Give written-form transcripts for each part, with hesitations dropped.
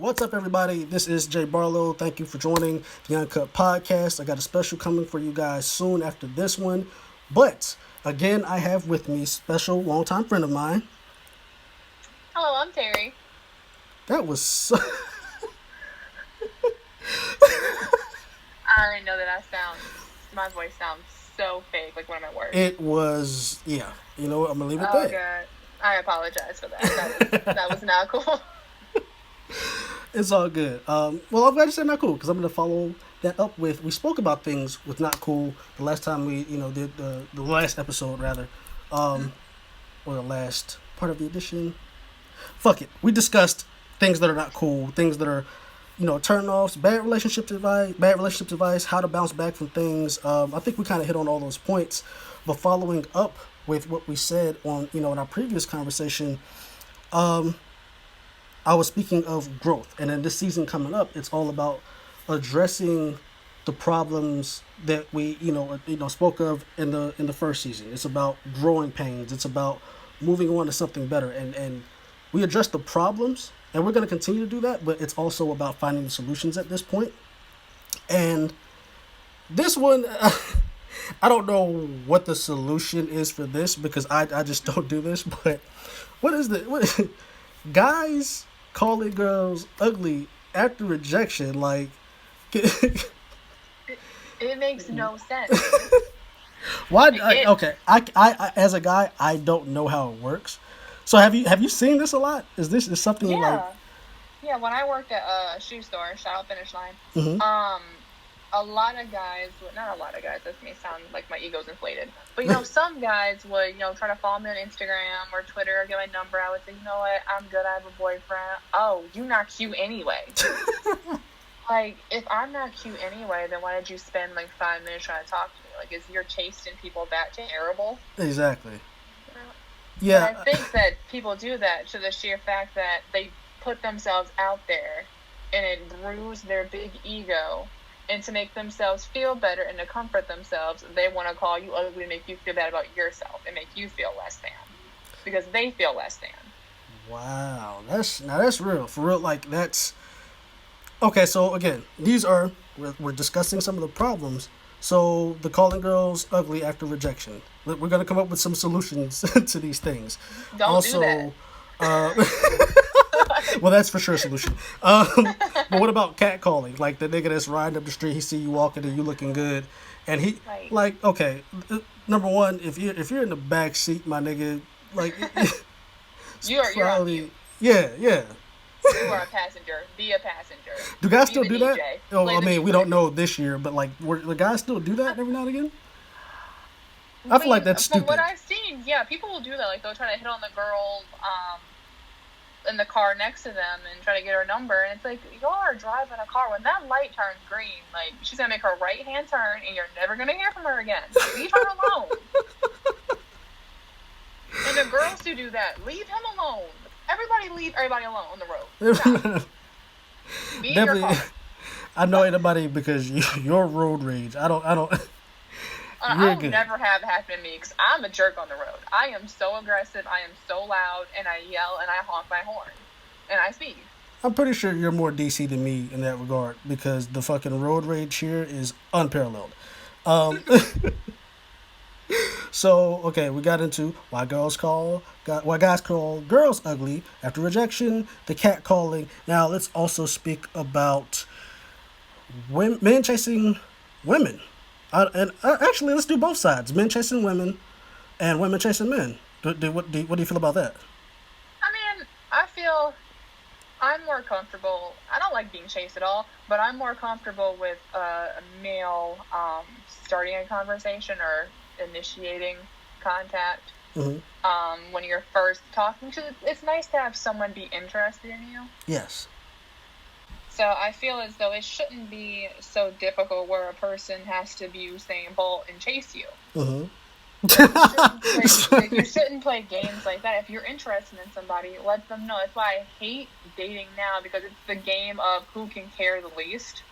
What's up, everybody? This is Jay Barlow. Thank you for joining the Uncut Podcast. I got a special coming for you guys soon after this one. But, again, I have with me a special longtime friend of mine. Hello, I'm Terri. That was so... I already know that my voice sounds so fake, like when I'm at work. It was, yeah. You know what? I'm going to leave it there. there. Oh, God. I apologize for that. That was not cool. It's all good. Well, I'm glad you said not cool, because I'm going to follow that up with, we spoke about things with not cool the last time we, did the last episode, rather. Or the last part of the edition. Fuck it. We discussed things that are not cool, things that are, turn-offs, bad relationship advice, how to bounce back from things. I think we kind of hit on all those points. But following up with what we said on, in our previous conversation, I was speaking of growth. And then this season coming up, it's all about addressing the problems that we, spoke of in the first season. It's about growing pains. It's about moving on to something better. And we address the problems, and we're going to continue to do that, but it's also about finding the solutions at this point. And this one, I don't know what the solution is for this, because I just don't do this, but what is the... guys calling girls ugly after rejection, like... It makes no sense. Why? I as a guy, I don't know how it works. So have you seen this a lot? Is something like? Yeah, when I worked at a shoe store, shoutout Finish Line, a lot of guys, not a lot of guys, this may sound like my ego's inflated, but some guys would, try to follow me on Instagram or Twitter or get my number. I would say, you know what, I'm good, I have a boyfriend. Oh, you not cute anyway. Like, if I'm not cute anyway, then why did you spend 5 minutes trying to talk to me? Like, is your taste in people that terrible? Exactly. Yeah. But I think that people do that to the sheer fact that they put themselves out there and it bruised their big ego. And to make themselves feel better and to comfort themselves, they want to call you ugly to make you feel bad about yourself and make you feel less than. Because they feel less than. Wow. That's real. For real, that's... Okay, so again, we're discussing some of the problems. So the calling girls ugly after rejection. We're going to come up with some solutions to these things. Don't do that. Well, that's for sure a solution. But what about catcalling? Like the nigga that's riding up the street, he see you walking and you looking good, and he okay. Number one, if you're in the back seat, my nigga, you're probably yeah. You are a passenger. Be a passenger. Do guys still do that? Oh, I mean, we don't know this year, but the guys still do that every now and again? I feel like that's stupid. From what I've seen, yeah, people will do that. Like, they'll try to hit on the girl in the car next to them and try to get her number. And it's like, you are driving a car. When that light turns green, she's going to make her right-hand turn, and you're never going to hear from her again. Leave her alone. And the girls who do that, leave him alone. Everybody leave everybody alone on the road. Stop. Be in your car. I know anybody because you're road rage. I don't. I'll never have it happen to me because I'm a jerk on the road. I am so aggressive. I am so loud, and I yell and I honk my horn, and I speed. I'm pretty sure you're more DC than me in that regard because the fucking road rage here is unparalleled. So, okay, we got into why guys call girls ugly after rejection, the cat calling. Now, let's also speak about men chasing women. Actually, let's do both sides. Men chasing women and women chasing men. What do you feel about that? I mean, I feel I'm more comfortable. I don't like being chased at all, but I'm more comfortable with a male starting a conversation or initiating contact. When you're first talking to, it's nice to have someone be interested in you. Yes. So I feel as though it shouldn't be so difficult where a person has to be Usain Bolt and chase you. You shouldn't play games like that. If you're interested in somebody, let them know. That's why I hate dating now, because it's the game of who can care the least.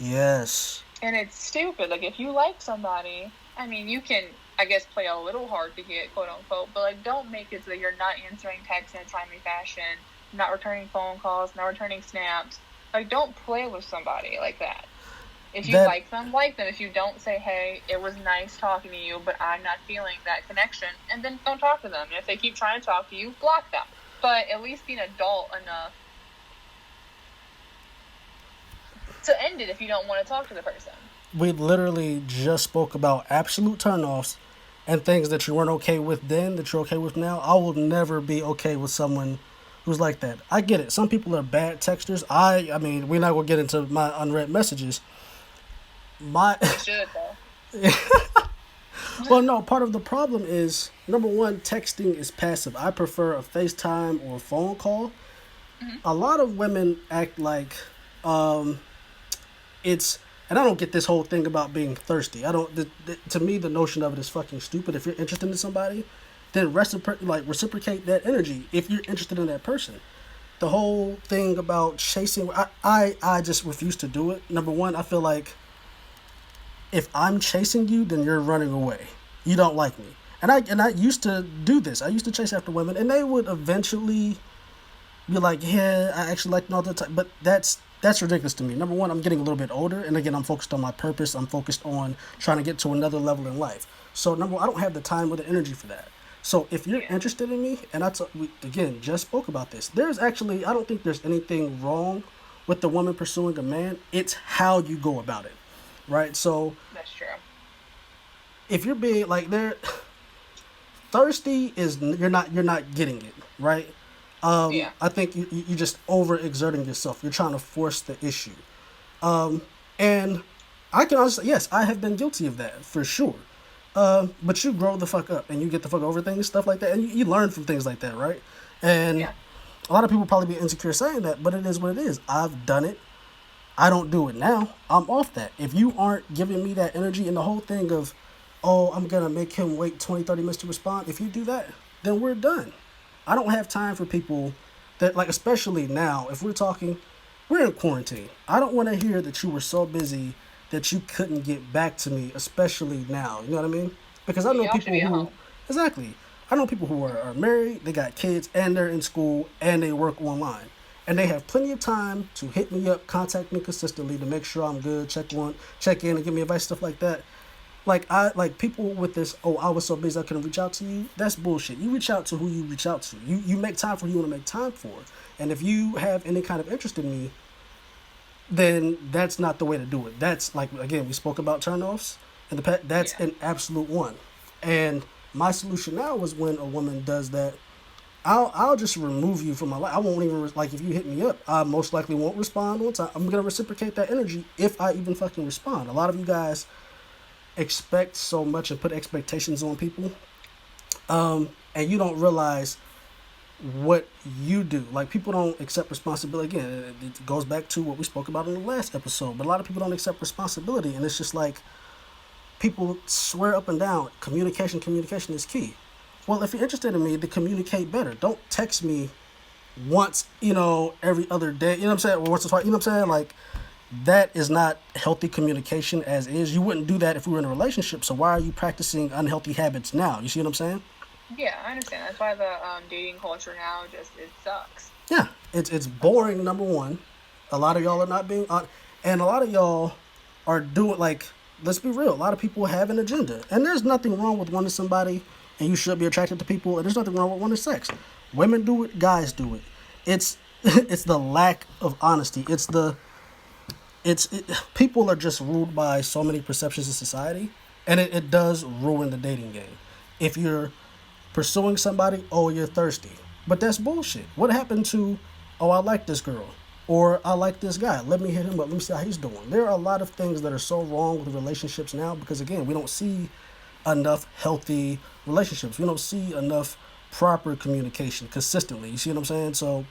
Yes. And it's stupid. If you like somebody, I mean, you can, I guess, play a little hard to get, quote unquote, but don't make it so that you're not answering texts in a timely fashion. not returning phone calls, not returning snaps. Like, don't play with somebody like that. If you like them, like them. If you don't, say, hey, it was nice talking to you, but I'm not feeling that connection, and then don't talk to them. And if they keep trying to talk to you, block them. But at least be an adult enough to end it if you don't want to talk to the person. We literally just spoke about absolute turnoffs and things that you weren't okay with then that you're okay with now. I will never be okay with someone who's like that. I get it. Some people are bad texters. I mean, we're not going to get into my unread messages. You should, though. Well, no, part of the problem is, number one, texting is passive. I prefer a FaceTime or a phone call. Mm-hmm. A lot of women act like it's, and I don't get this whole thing about being thirsty. I don't, to me, the notion of it is fucking stupid. If you're interested in somebody, then reciprocate that energy if you're interested in that person. The whole thing about chasing, I just refuse to do it. Number one, I feel like if I'm chasing you, then you're running away. You don't like me. And I used to do this. I used to chase after women, and they would eventually be like, yeah, I actually like them all the time. But that's ridiculous to me. Number one, I'm getting a little bit older, and again, I'm focused on my purpose. I'm focused on trying to get to another level in life. So number one, I don't have the time or the energy for that. So if you're interested in me, and we again just spoke about this, there's actually, I don't think there's anything wrong with the woman pursuing a man. It's how you go about it. Right, so that's true. If you're being like thirsty is you're not getting it right. I think you just overexerting yourself. You're trying to force the issue, and I can honestly, yes, I have been guilty of that for sure. But you grow the fuck up and you get the fuck over things, stuff like that, and you learn from things like that, right? And a lot of people probably be insecure saying that, but it is what it is. I've done it. I don't do it now. I'm off that. If you aren't giving me that energy and the whole thing of, oh, I'm going to make him wait 20, 30 minutes to respond. If you do that, then we're done. I don't have time for people that, like, especially now, if we're in quarantine. I don't want to hear that you were so busy that you couldn't get back to me, especially now. You know what I mean? Because I know people who, exactly. I know people who are married, they got kids, and they're in school, and they work online. And they have plenty of time to hit me up, contact me consistently to make sure I'm good, check in and give me advice, stuff like that. Like people with this, oh, I was so busy I couldn't reach out to you. That's bullshit. You reach out to who you reach out to. You make time for who you want to make time for. And if you have any kind of interest in me, then that's not the way to do it. That's like, again, we spoke about turnoffs in the past. That's an absolute one. And my solution now is when a woman does that, I'll just remove you from my life. I won't even, like, if you hit me up, I most likely won't respond on time. I'm going to reciprocate that energy if I even fucking respond. A lot of you guys expect so much and put expectations on people. And you don't realize what you do. Like, people don't accept responsibility. Again, it goes back to what we spoke about in the last episode. But a lot of people don't accept responsibility. And it's just like, people swear up and down, communication is key. Well, if you're interested in me, then communicate better. Don't text me once, every other day. You know what I'm saying? Or once or twice. You know what I'm saying? Like, that is not healthy communication as is. You wouldn't do that if we were in a relationship. So why are you practicing unhealthy habits now? You see what I'm saying? Yeah, I understand. That's why the dating culture now it sucks. Yeah, it's boring, number one. A lot of y'all are not being and a lot of y'all are doing, like, let's be real. A lot of people have an agenda. And there's nothing wrong with wanting somebody, and you should be attracted to people, and there's nothing wrong with wanting sex. Women do it, guys do it. It's the lack of honesty. People are just ruled by so many perceptions in society, and it does ruin the dating game. If you're pursuing somebody, oh, you're thirsty. But that's bullshit. What happened to, oh, I like this girl, or I like this guy, let me hit him up, let me see how he's doing. There are a lot of things that are so wrong with relationships now because, again, we don't see enough healthy relationships. We don't see enough proper communication consistently. You see what I'm saying? So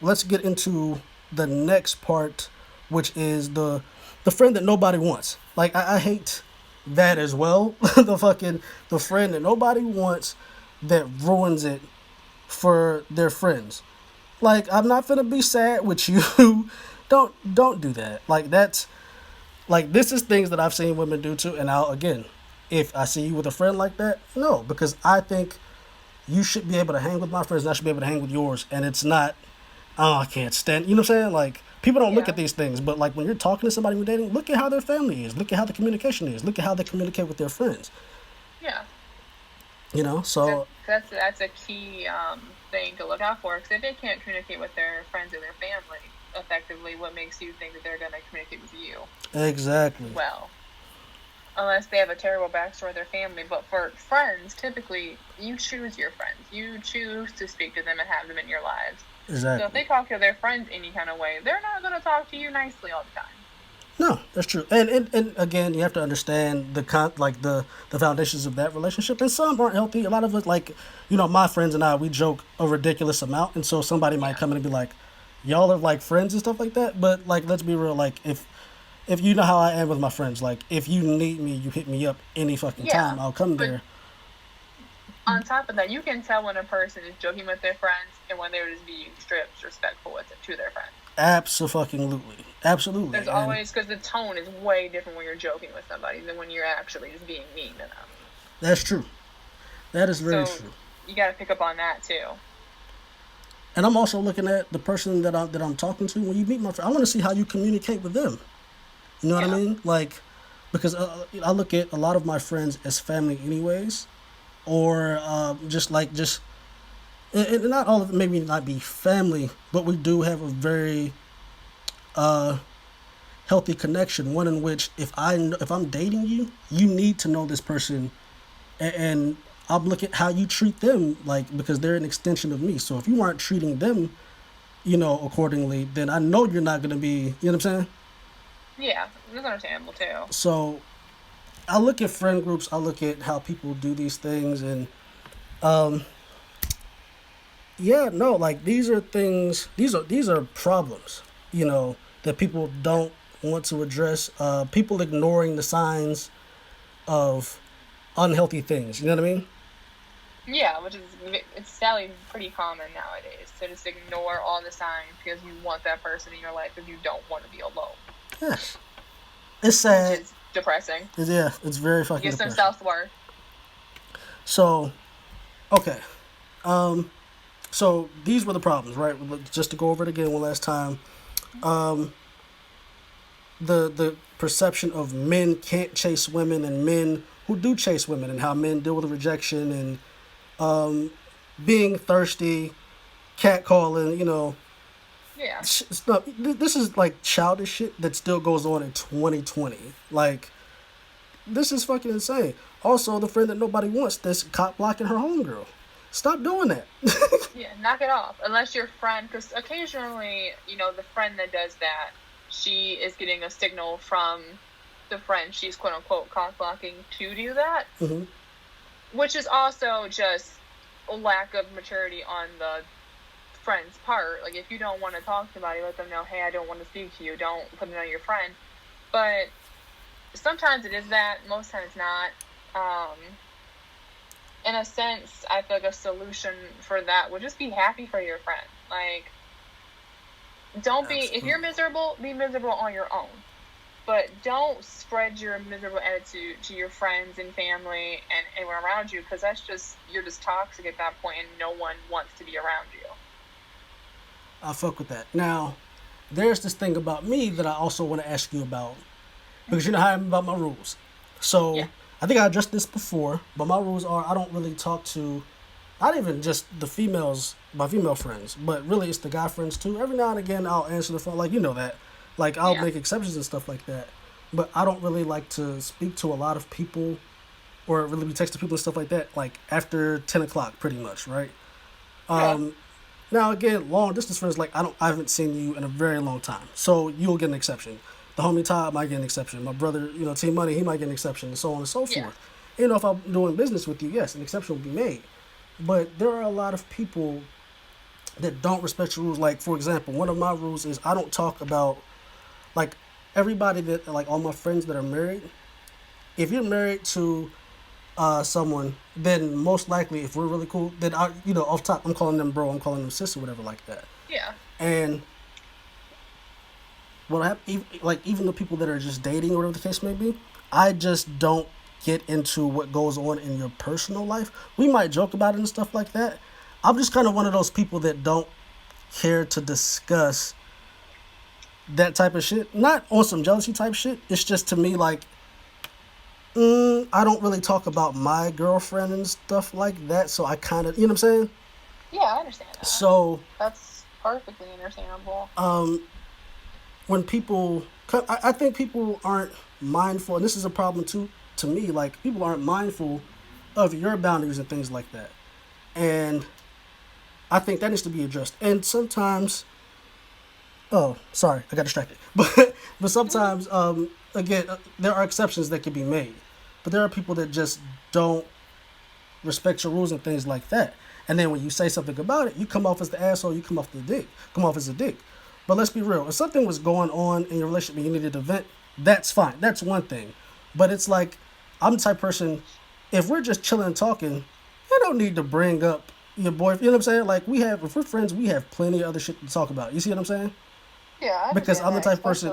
let's get into the next part, which is the friend that nobody wants. Like, I hate that as well. the friend that nobody wants that ruins it for their friends. Like, I'm not gonna be sad with you. Don't do that. Like, that's, like, this is things that I've seen women do too. And I'll, again, if I see you with a friend like that, no, because I think you should be able to hang with my friends and I should be able to hang with yours. And it's not, oh, I can't stand, you know what I'm saying? Like, people don't look Yeah. at these things, but like when you're talking to somebody you're dating, look at how their family is. Look at how the communication is. Look at how they communicate with their friends. Yeah. You know, so That's a key thing to look out for, because if they can't communicate with their friends or their family effectively, what makes you think that they're going to communicate with you? exactly. Well, unless they have a terrible backstory with their family. But for friends, typically, you choose your friends. You choose to speak to them and have them in your lives. Exactly. So if they talk to their friends any kind of way, they're not going to talk to you nicely all the time. No, that's true. And again, you have to understand the the foundations of that relationship. And some aren't healthy. A lot of it, like, you know, my friends and I, we joke a ridiculous amount, and so somebody might come in and be like, "Y'all are like friends and stuff like that." But like, let's be real. Like, if you know how I am with my friends, like if you need me, you hit me up any fucking time. I'll come there. On top of that, you can tell when a person is joking with their friends and when they're just being straight respectful with it to their friends. Absolutely. There's always, because the tone is way different when you're joking with somebody than when you're actually just being mean to them. That's true. That is very true. You got to pick up on that too. And I'm also looking at the person that I'm talking to. When you meet my friend, I want to see how you communicate with them. You know what I mean? Like, because I look at a lot of my friends as family, anyways, or and not all of them, maybe not be family, but we do have a very healthy connection. One in which if I'm dating you, you need to know this person, and I'll look at how you treat them, like, because they're an extension of me. So if you aren't treating them, you know, accordingly, then I know you're not gonna be. You know what I'm saying? Yeah, that's understandable too. So I look at friend groups. I look at how people do these things, and like these are things. These are problems. You know, that people don't want to address. People ignoring the signs of unhealthy things. You know what I mean? Yeah, it's sadly pretty common nowadays to just ignore all the signs because you want that person in your life because you don't want to be alone. Yes. It's sad. Which is depressing. It's very fucking Get depressing. some self-worth. So, okay. So these were the problems, right? Just to go over it again one last time. The perception of men can't chase women and men who do chase women, and how men deal with rejection and being thirsty, catcalling, you know. Yeah. This is like childish shit that still goes on in 2020. Like, this is fucking insane. Also, the friend that nobody wants that's cop blocking her homegirl. Stop doing that. Yeah, knock it off. Unless your friend, because occasionally, you know, the friend that does that, she is getting a signal from the friend she's quote unquote cock blocking to do that. Mm-hmm. Which is also just a lack of maturity on the friend's part. Like, if you don't want to talk to somebody, let them know, hey, I don't want to speak to you. Don't put it on your friend. But sometimes it is that. Most times it's not. In a sense, I feel like a solution for that would just be happy for your friend. Like, don't be, if you're miserable, be miserable on your own. But don't spread your miserable attitude to your friends and family and anyone around you, because you're just toxic at that point and no one wants to be around you. I fuck with that. Now, there's this thing about me that I also want to ask you about, because you know how I'm about my rules. So, yeah. I think I addressed this before, but my rules are I don't really talk to, not even just the females, my female friends, but really it's the guy friends too. Every now and again I'll answer the phone, like, you know that. Like, I'll make exceptions and stuff like that. But I don't really like to speak to a lot of people or really be texting people and stuff like that, like, after 10 o'clock, pretty much, right? Now, again, long distance friends, like, I haven't seen you in a very long time. So you'll get an exception. The homie Todd might get an exception. My brother, you know, T Money, he might get an exception, and so on and so forth. You know, if I'm doing business with you, yes, an exception will be made. But there are a lot of people that don't respect your rules. Like, for example, one of my rules is I don't talk about, like, everybody that, like, all my friends that are married. If you're married to someone, then most likely, if we're really cool, then you know, off top, I'm calling them bro, I'm calling them sis or whatever like that. Yeah. And what happened, like, even the people that are just dating or whatever the case may be, I just don't get into what goes on in your personal life. We might joke about it and stuff like that. I'm just kind of one of those people that don't care to discuss that type of shit. Not on some jealousy type shit. It's just to me like, I don't really talk about my girlfriend and stuff like that. So I kind of, you know what I'm saying? Yeah, I understand that. So that's perfectly understandable. When people, I think people aren't mindful, and this is a problem too, to me, like, people aren't mindful of your boundaries and things like that. And I think that needs to be addressed. And sometimes, oh, sorry, I got distracted. But sometimes, again, there are exceptions that can be made. But there are people that just don't respect your rules and things like that. And then when you say something about it, you come off as the asshole, you come off as a dick. But let's be real. If something was going on in your relationship and you needed to vent, that's fine. That's one thing. But it's like, I'm the type of person, if we're just chilling and talking, you don't need to bring up your boyfriend. You know what I'm saying? Like, if we're friends, we have plenty of other shit to talk about. You see what I'm saying? Yeah, because I'm the type of person,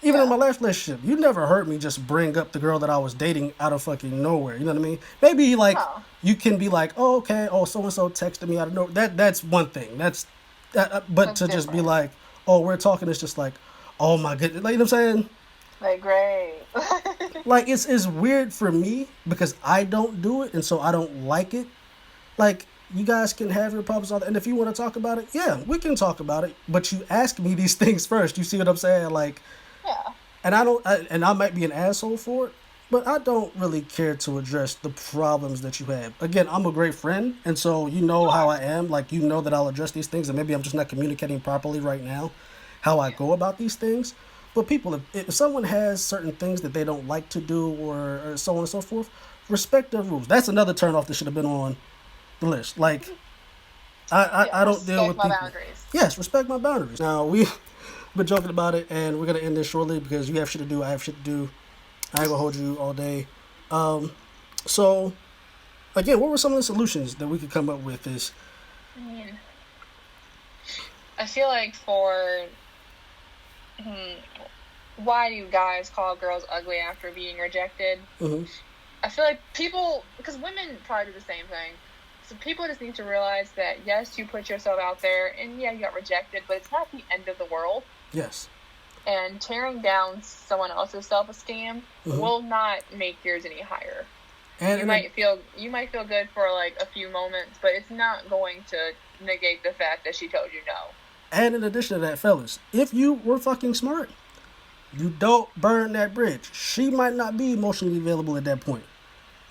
even in my last relationship, you never heard me just bring up the girl that I was dating out of fucking nowhere. You know what I mean? Maybe, like, you can be like, oh, okay, oh, so-and-so texted me out of nowhere. That's one thing. But that's to different. Just be like, oh, we're talking, it's just like, oh my goodness. Like, you know what I'm saying? Like, great. Like, it's weird for me because I don't do it, and so I don't like it. Like, you guys can have your problems, and if you want to talk about it, yeah, we can talk about it. But you ask me these things first. You see what I'm saying? Like, yeah. And I might be an asshole for it, but I don't really care to address the problems that you have. Again, I'm a great friend, and so you know how I am. Like, you know that I'll address these things, and maybe I'm just not communicating properly right now how I go about these things. But people, if someone has certain things that they don't like to do or so on and so forth, respect their rules. That's another turnoff that should have been on the list. Like, I don't deal with people. Respect my boundaries. Yes, respect my boundaries. Now, we've been joking about it, and we're going to end this shortly because you have shit to do, I have shit to do. I ain't going to hold you all day. So, again, what were some of the solutions that we could come up with? I feel like for... why do you guys call girls ugly after being rejected? Mm-hmm. I feel like people, because women probably do the same thing. So people just need to realize that, yes, you put yourself out there, and yeah, you got rejected, but it's not the end of the world. Yes. And tearing down someone else's self-esteem will not make yours any higher. You might feel good for like a few moments, but it's not going to negate the fact that she told you no. And in addition to that, fellas, if you were fucking smart, you don't burn that bridge. She might not be emotionally available at that point.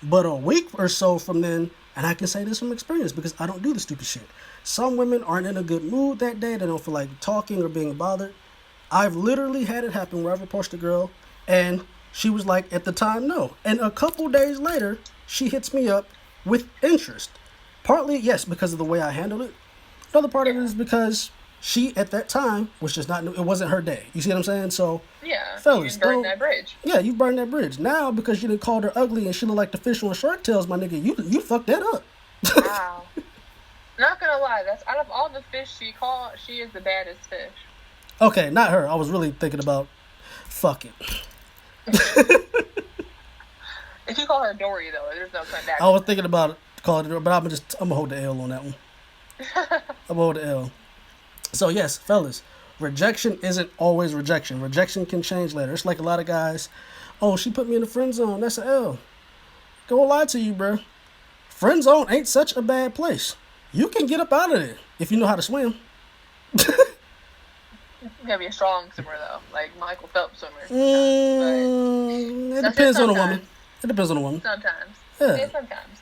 But a week or so from then, and I can say this from experience because I don't do the stupid shit. Some women aren't in a good mood that day. They don't feel like talking or being bothered. I've literally had it happen where I've approached a girl and she was like, at the time, no. And a couple days later, she hits me up with interest. Partly, yes, because of the way I handled it. Another part of it is because she, at that time, was just not, it wasn't her day. You see what I'm saying? So, yeah, fellas, you burned that bridge. Yeah, you burned that bridge. Now, because you done called her ugly and she looked like the fish on Shark Tales, my nigga, you fucked that up. Wow. Not gonna lie, that's out of all the fish she caught, she is the baddest fish. Okay, not her. I was really thinking about fuck it. If you call her Dory, though, there's no coming back. I was thinking about calling her, but I'm gonna hold the L on that one. I'm gonna hold the L. So yes, fellas, rejection isn't always rejection. Rejection can change later. It's like a lot of guys, oh, she put me in the friend zone. That's an L. Gonna lie to you, bro. Friend zone ain't such a bad place. You can get up out of there if you know how to swim. You gotta be a strong swimmer, though, like Michael Phelps swimmer. It depends on the woman. It depends on the woman. Sometimes. Yeah. Sometimes.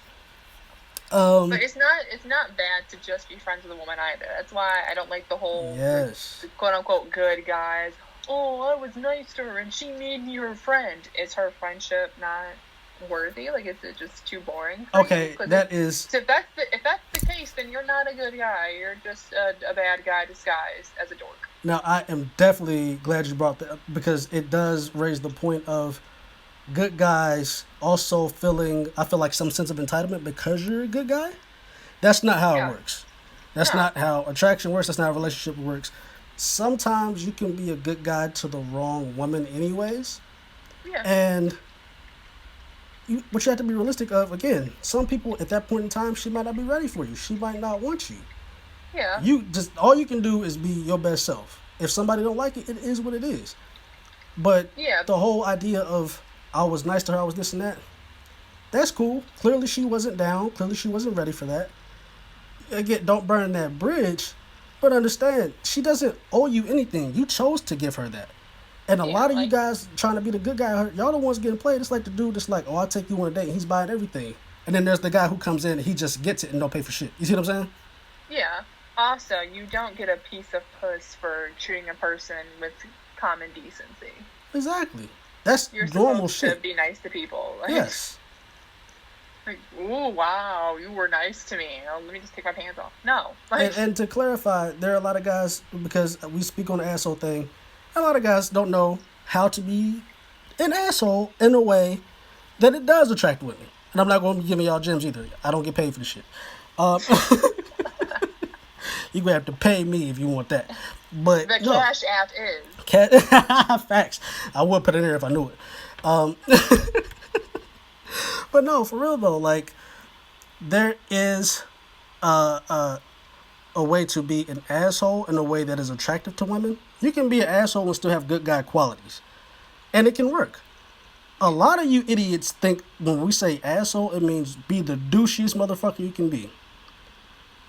But it's not bad to just be friends with a woman either. That's why I don't like the whole the quote unquote good guys. Oh, I was nice to her and she made me her friend. Is her friendship not worthy? Like, is it just too boring? Okay, that is. So if that's the case, then you're not a good guy. You're just a bad guy disguised as a dork. Now, I am definitely glad you brought that up because it does raise the point of good guys also I feel like some sense of entitlement because you're a good guy. That's not how it works. That's not how attraction works. That's not how a relationship works. Sometimes you can be a good guy to the wrong woman anyways. Yeah. And but you have to be realistic of, again, some people at that point in time, she might not be ready for you. She might not want you. Yeah. All you can do is be your best self. If somebody don't like it, it is what it is. But the whole idea of, I was nice to her, I was this and that, that's cool. Clearly she wasn't down. Clearly she wasn't ready for that. Again, don't burn that bridge. But understand, she doesn't owe you anything. You chose to give her that. And a lot of you guys trying to be the good guy, y'all the ones getting played. It's like the dude that's like, oh, I'll take you on a date, and he's buying everything. And then there's the guy who comes in and he just gets it and don't pay for shit. You see what I'm saying? Yeah. Also, you don't get a piece of puss for treating a person with common decency. Exactly. That's You're normal supposed shit. To be nice to people. Like, yes. Like, ooh, wow, you were nice to me. Oh, let me just take my pants off. No. Like, and to clarify, there are a lot of guys, because we speak on the asshole thing, a lot of guys don't know how to be an asshole in a way that it does attract women. And I'm not going to be giving y'all gems either. I don't get paid for this shit. You're going to have to pay me if you want that. But the Cash App is. Facts. I would put it in there if I knew it. But no, for real though, like, there is a way to be an asshole in a way that is attractive to women. You can be an asshole and still have good guy qualities. And it can work. A lot of you idiots think when we say asshole, it means be the douchiest motherfucker you can be.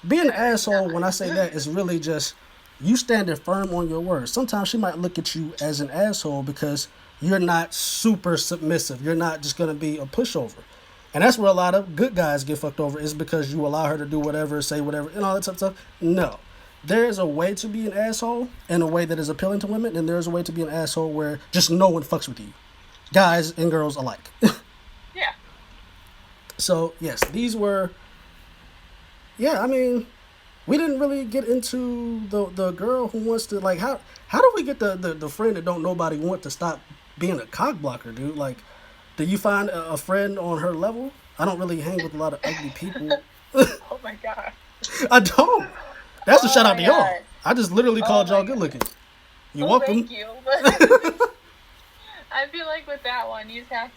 Being an asshole, when I say that, is really just you standing firm on your words. Sometimes she might look at you as an asshole because you're not super submissive. You're not just going to be a pushover. And that's where a lot of good guys get fucked over, is because you allow her to do whatever, say whatever, and all that type of stuff. No. There is a way to be an asshole in a way that is appealing to women, and there is a way to be an asshole where just no one fucks with you. Guys and girls alike. Yeah. So, yes, these were... Yeah, I mean, we didn't really get into the girl who wants to, like, how do we get the friend that don't nobody want to stop being a cock blocker, dude? Like, do you find a friend on her level? I don't really hang with a lot of ugly people. Oh my god. I don't. That's a shout out to y'all. I just literally called y'all good looking. You welcome. Thank you. I feel like with that one, you just have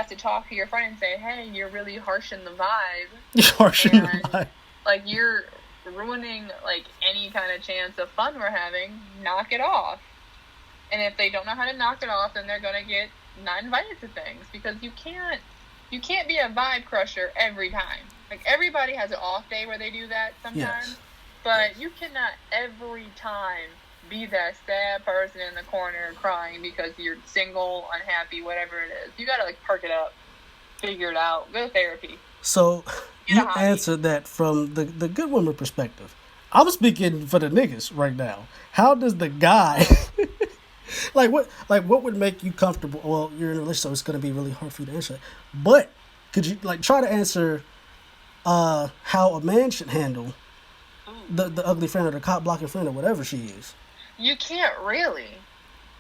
to talk to your friend and say, hey, you're really harsh in the vibe. You're harsh in the vibe. Like, you're ruining, like, any kind of chance of fun we're having. Knock it off. And if they don't know how to knock it off, then they're going to get not invited to things. Because you can't be a vibe crusher every time. Like, everybody has an off day where they do that sometimes. Yes. But you cannot every time be that sad person in the corner crying because you're single, unhappy, whatever it is. You gotta, like, perk it up, figure it out, go to therapy. So, you answered that from the good woman perspective. I'm speaking for the niggas right now. How does the guy... what would make you comfortable? Well, you're in a relationship, so it's gonna be really hard for you to answer that. But could you, like, try to answer how a man should handle the ugly friend or the cop blocking friend or whatever she is? You can't really.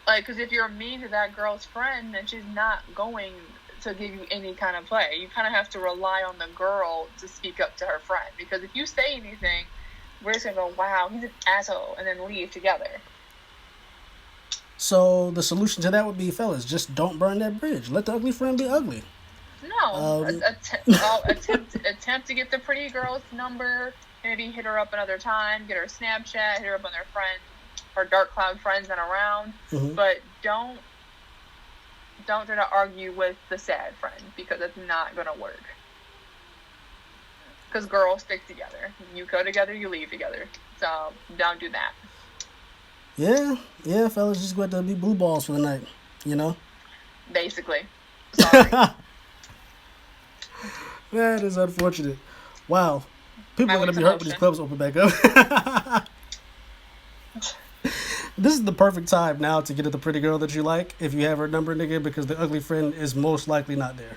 Like, because if you're mean to that girl's friend, then she's not going to give you any kind of play. You kind of have to rely on the girl to speak up to her friend. Because if you say anything, we're just going to go, wow, he's an asshole, and then leave together. So the solution to that would be, fellas, just don't burn that bridge. Let the ugly friend be ugly. No. Attempt to get the pretty girl's number. Maybe hit her up another time. Get her Snapchat. Hit her up on their friends. Or dark cloud friends and around. Mm-hmm. But don't try to argue with the sad friend, because it's not going to work. Because girls stick together. You go together, you leave together. So don't do that. Yeah, fellas, just going to be blue balls for the night, you know? Basically. Sorry. That is unfortunate. Wow. People are going to be hurt when these clubs open back up. This is the perfect time now to get at the pretty girl that you like, if you have her number, nigga, because the ugly friend is most likely not there.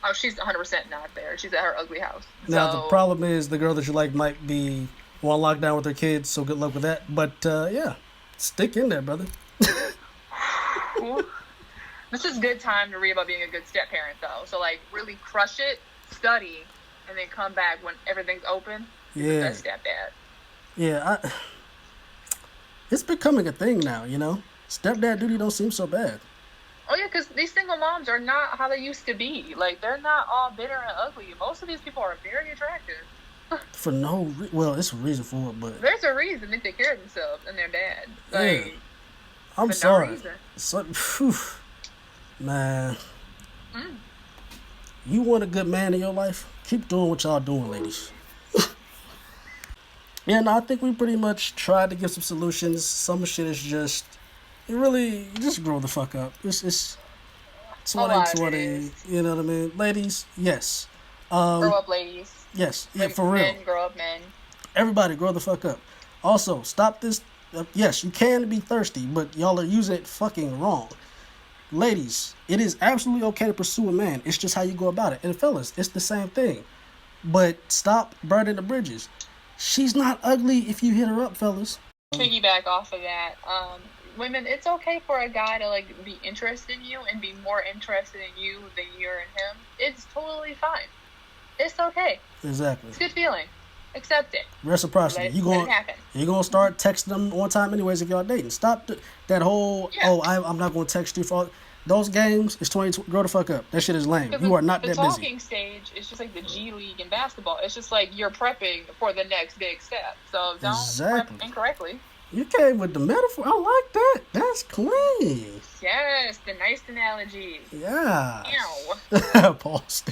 Oh, she's 100% not there. She's at her ugly house. Now, the problem is the girl that you like might be on lockdown with her kids, so good luck with that. But, yeah, stick in there, brother. This is a good time to read about being a good step-parent, though. So, like, really crush it, study, and then come back when everything's open. Yeah. Best stepdad. Yeah, it's becoming a thing now, you know? Stepdad duty don't seem so bad. Oh, yeah, because these single moms are not how they used to be. Like, they're not all bitter and ugly. Most of these people are very attractive. For no well, it's a reason for it, but... There's a reason they take care of themselves and their dad. Like, yeah. I'm sorry. Man. You want a good man in your life? Keep doing what y'all doing, ladies. Yeah, no, I think we pretty much tried to give some solutions. Some shit is just... You just grow the fuck up. It's 2020, you know what I mean? Ladies, yes. Grow up, ladies. Yes, yeah, for real. Men, grow up, men. Everybody, grow the fuck up. Also, stop this. Yes, you can be thirsty, but y'all are using it fucking wrong. Ladies, it is absolutely okay to pursue a man. It's just how you go about it. And fellas, it's the same thing. But stop burning the bridges. She's not ugly if you hit her up, fellas. Piggyback off of that, women, it's okay for a guy to, like, be interested in you and be more interested in you than you're in him. It's totally fine. It's okay. Exactly. It's a good feeling. Accept it. Reciprocity. You're going to start texting them one time anyways if y'all dating. Stop that whole, I'm not going to text you for... Those games, it's 20, grow the fuck up. That shit is lame. You are not that busy. The talking stage is just like the G League in basketball. It's just like you're prepping for the next big step. So don't prep incorrectly. You came with the metaphor. I like that. That's clean. Yes, the nice analogy. Yeah. Ew. Pause.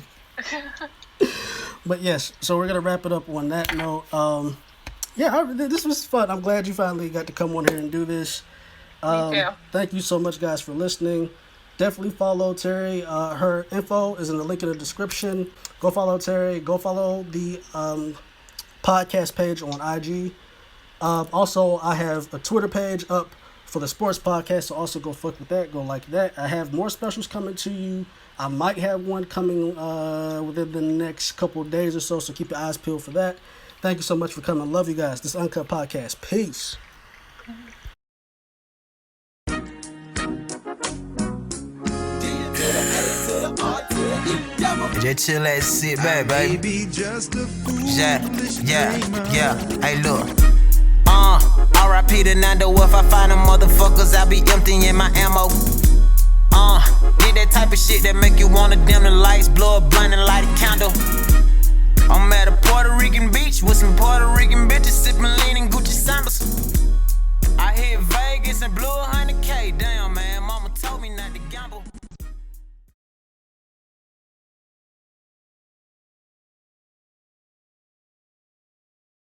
But yes, so we're going to wrap it up on that note. This was fun. I'm glad you finally got to come on here and do this. Me too. Thank you so much, guys, for listening. Definitely follow Terri. Her info is in the link in the description. Go follow Terri. Go follow the podcast page on IG. Also, I have a Twitter page up for the sports podcast, so also go fuck with that. Go like that. I have more specials coming to you. I might have one coming within the next couple of days or so keep your eyes peeled for that. Thank you so much for coming. Love you guys. This is Uncut Podcast. Peace. Just chill and sit back, baby. Yeah. Hey, look. R.I.P. to Nando. If I find them motherfuckers, I'll be emptying my ammo. Get that type of shit that make you wanna dim the lights, blow a blunt and light a candle. I'm at a Puerto Rican beach with some Puerto Rican bitches sipping lean and Gucci sandals.